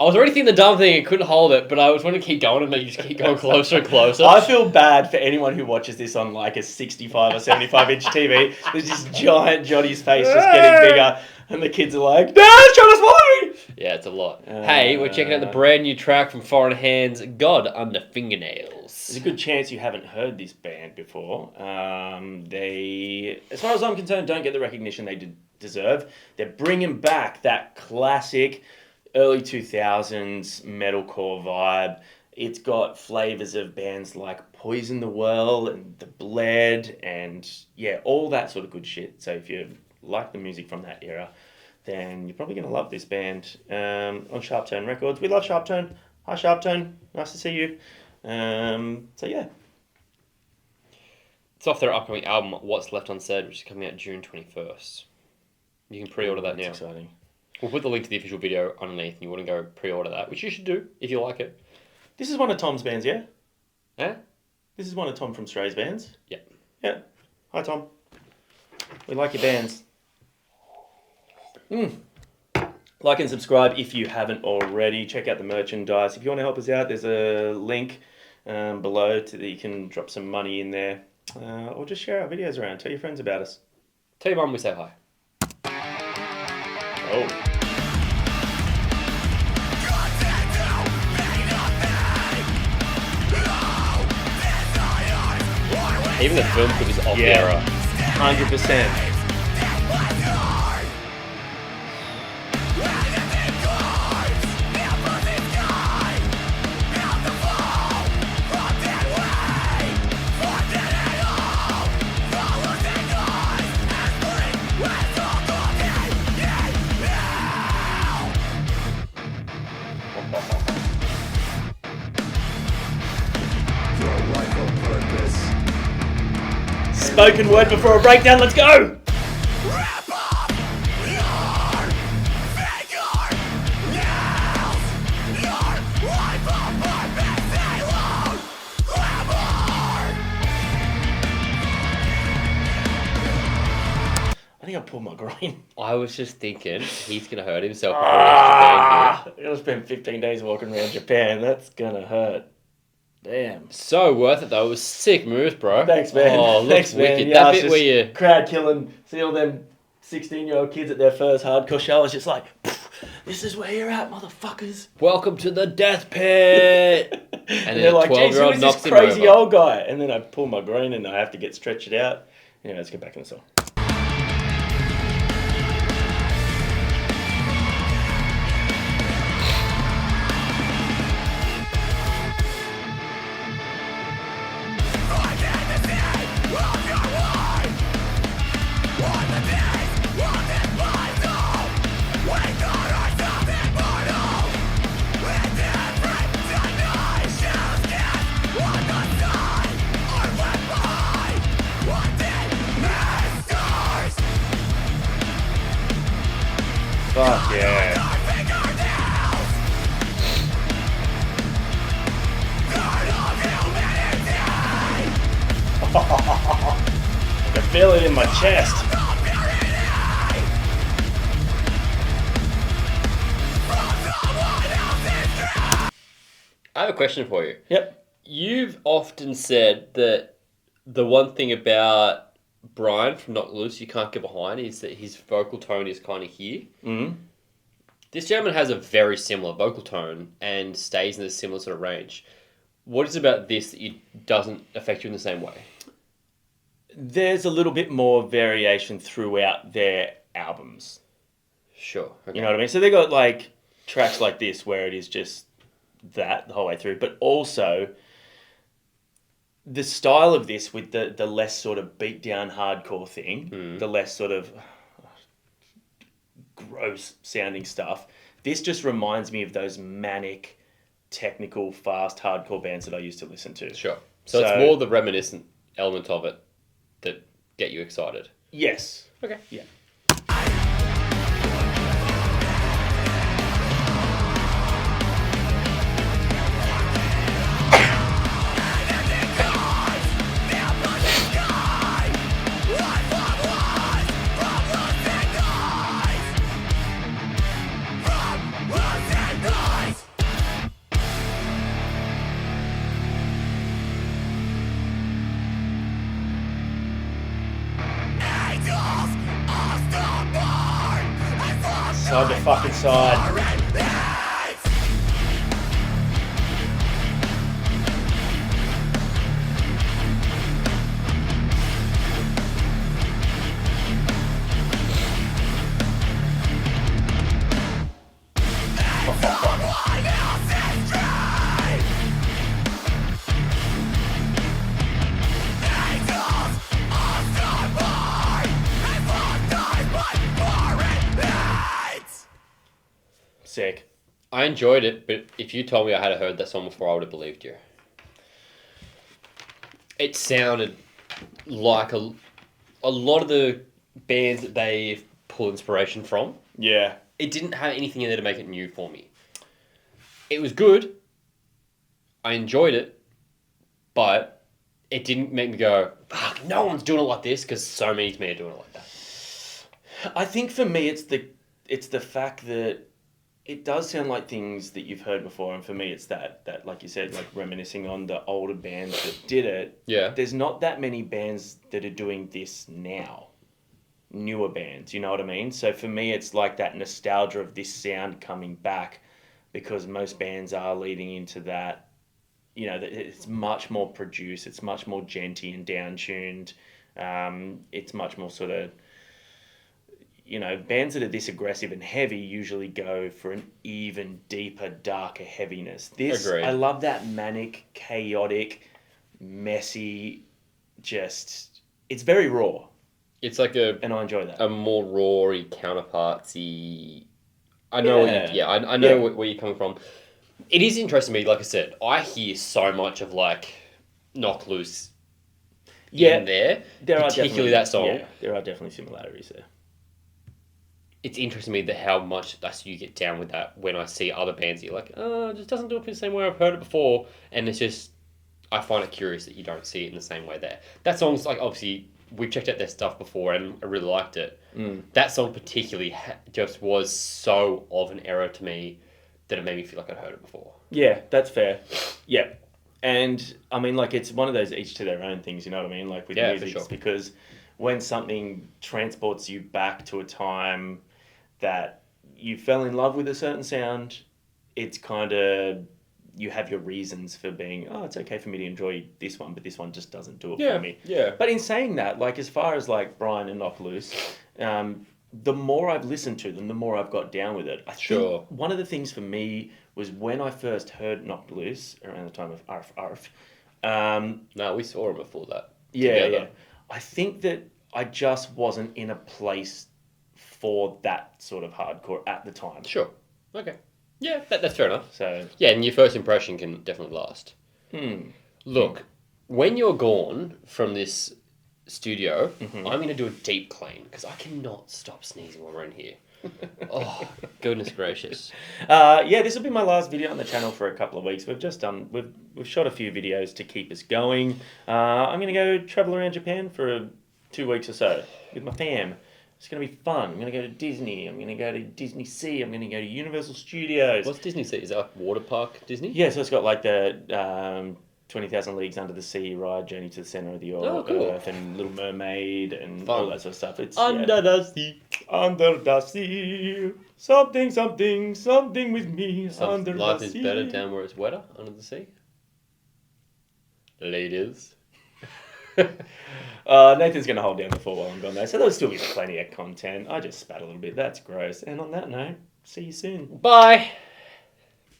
I was already thinking the dumb thing and couldn't hold it, but I was wanting to keep going and make you just keep going closer and closer. I feel bad for anyone who watches this on like a 65 or 75 inch TV. There's this giant Johnny's face just getting bigger, and the kids are like, "No, it's trying to swallow me!" Yeah, it's a lot. Hey, we're checking out the brand new track from Foreign Hands, God, Under Fingernails. There's a good chance you haven't heard this band before. They, as far as I'm concerned, don't get the recognition they deserve. They're bringing back that classic early 2000s metalcore vibe. It's got flavors of bands like Poison the Well and The Bled and yeah, all that sort of good shit. So if you like the music from that era, then you're probably going to love this band on Sharp Tone Records. We love Sharp Tone. Hi Sharp Tone, nice to see you. So yeah. It's off their upcoming album, What's Left Unsaid, which is coming out June 21st. You can pre-order that now. That's exciting. We'll put the link to the official video underneath and you want to go pre-order that, which you should do if you like it. This is one of Tom's bands, yeah? Eh? This is one of Tom from Stray's bands? Yeah. Yeah. Hi, Tom. We like your bands. Like and subscribe if you haven't already. Check out the merchandise. If you want to help us out, there's a link below that you can drop some money in there. Or just share our videos around. Tell your friends about us. Tell your mum we say hi. Oh. Even the film clip is off the era. 100%. Spoken word before a breakdown, let's go! I think I pulled my groin. I was just thinking he's going to hurt himself before he has Japan I'm going to spend 15 days walking around Japan. That's going to hurt. Damn. So worth it though. It was sick moves, bro. Thanks, man. Oh, looks Thanks, man. wicked. Yeah, That bit where you... crowd killing, see all them 16-year-old kids at their first hardcore show. It's just like, this is where you're at, motherfuckers. Welcome to the death pit. And they're like, geez, who is this crazy old guy? And then I pull my groin and I have to get stretched out. Anyway, let's get back in the song. Fuck yeah. I can feel it in my chest. I have a question for you. Yep. You've often said that the one thing about Brian from Knocked Loose you can't get behind is that his vocal tone is kind of here. Mm-hmm. This gentleman has a very similar vocal tone and stays in a similar sort of range. What is it about this that doesn't affect you in the same way? There's a little bit more variation throughout their albums. Sure. Okay. You know what I mean? So they got like tracks like this where it is just that the whole way through, but also the style of this with the less sort of beat down hardcore thing, the less sort of gross sounding stuff. This just reminds me of those manic, technical, fast hardcore bands that I used to listen to. Sure. So it's more the reminiscent element of it that get you excited. Yes. Okay. Yeah. Side to fucking side. Sick. I enjoyed it, but if you told me I had heard that song before, I would have believed you. It sounded like a lot of the bands that they pull inspiration from. Yeah. It didn't have anything in there to make it new for me. It was good. I enjoyed it, but it didn't make me go, fuck, no one's doing it like this, because so many to me are doing it like that. I think for me, it's the fact that it does sound like things that you've heard before, and for me, it's that like you said, like reminiscing on the older bands that did it. Yeah. There's not that many bands that are doing this now. Newer bands, you know what I mean? So for me, it's like that nostalgia of this sound coming back, because most bands are leading into that. You know, it's much more produced. It's much more genty and down-tuned. It's much more sort of, you know, bands that are this aggressive and heavy usually go for an even deeper, darker heaviness. Agreed. I love that manic, chaotic, messy, just, it's very raw. It's like and I enjoy that. A more raw-y, counterpartsy. I know. I know where you're coming from. It is interesting to me. Like I said, I hear so much of like Knock Loose. In there particularly that song. Yeah, there are definitely similarities there. It's interesting to me that how much you get down with that when I see other bands. You're like, it just doesn't do it the same way I've heard it before, and it's just I find it curious that you don't see it in the same way there. That song's like obviously. We've checked out their stuff before and I really liked it. That song particularly just was so of an era to me that it made me feel like I'd heard it before. Yeah, that's fair. Yeah. And I mean, like, it's one of those each to their own things, you know what I mean? Like with music, for sure. Because when something transports you back to a time that you fell in love with a certain sound, it's kind of... you have your reasons for being, it's okay for me to enjoy this one, but this one just doesn't do it for me. Yeah. But in saying that, like, as far as, like, Brian and Knock Loose, the more I've listened to them, the more I've got down with it. I think one of the things for me was when I first heard Knock Loose, around the time of Arf Arf. No, we saw him before that. Yeah, together. yeah. I think that I just wasn't in a place for that sort of hardcore at the time. Sure. Okay. Yeah, that's fair enough. So yeah, and your first impression can definitely last. Look, when you're gone from this studio, I'm going to do a deep clean because I cannot stop sneezing while we're in here. Oh, goodness gracious. Yeah, this will be my last video on the channel for a couple of weeks. We've shot a few videos to keep us going. I'm going to go travel around Japan for 2 weeks or so with my fam. It's going to be fun. I'm going to go to Disney. I'm going to go to Disney Sea. I'm going to go to Universal Studios. What's Disney Sea? Is that like water park Disney? Yeah, so it's got like the 20,000 Leagues Under the Sea ride, Journey to the Center of the Earth, and Little Mermaid, and all that sort of stuff. It's Under the sea. Under the sea. Something, something, something with me. Under Life the is sea. better down where it's wetter, under the sea. Ladies. Nathan's going to hold down the fort while I'm gone, though, so there'll still be plenty of content. I just spat a little bit. That's gross. And on that note, see you soon. Bye.